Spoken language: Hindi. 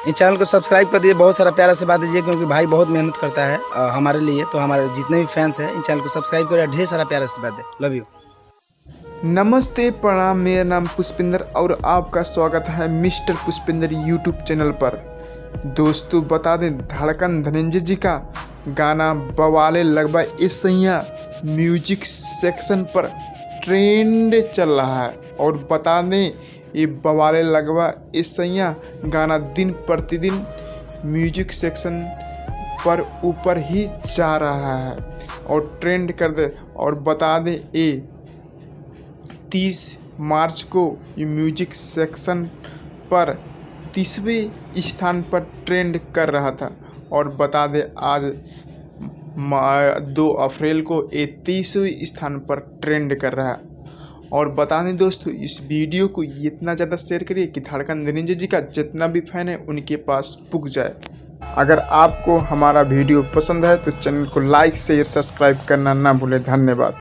इस चैनल को सब्सक्राइब कर दीजिए, बहुत सारा प्यारा से बात दीजिए क्योंकि भाई बहुत मेहनत करता है हमारे लिए। तो हमारे जितने भी फैंस हैं इन चैनल को सब्सक्राइब करिए, ढेर सारा प्यारा से बात दे। Love you. नमस्ते प्रणाम, मेरा नाम पुष्पिंदर और आपका स्वागत है मिस्टर पुष्पिंदर यूट्यूब चैनल पर। दोस्तों बता दें, धड़कन धनंजय जी का गाना बवाले लगवा इस सैया म्यूजिक सेक्शन पर ट्रेंड चल रहा है। और बता दें, ये बवाले लगवा इस सैया गाना दिन प्रतिदिन म्यूजिक सेक्शन पर ऊपर ही जा रहा है और ट्रेंड कर दे। और बता दें, ये 30 मार्च को ये म्यूजिक सेक्शन पर 30वें स्थान पर ट्रेंड कर रहा था। और बता दें, आज 2 अप्रैल को ये 30वें स्थान पर ट्रेंड कर रहा है। और बता दें दोस्तों, इस वीडियो को इतना ज़्यादा शेयर करिए कि धड़कन धनंजय जी का जितना भी फैन है उनके पास पुग जाए। अगर आपको हमारा वीडियो पसंद है तो चैनल को लाइक शेयर सब्सक्राइब करना ना भूलें। धन्यवाद।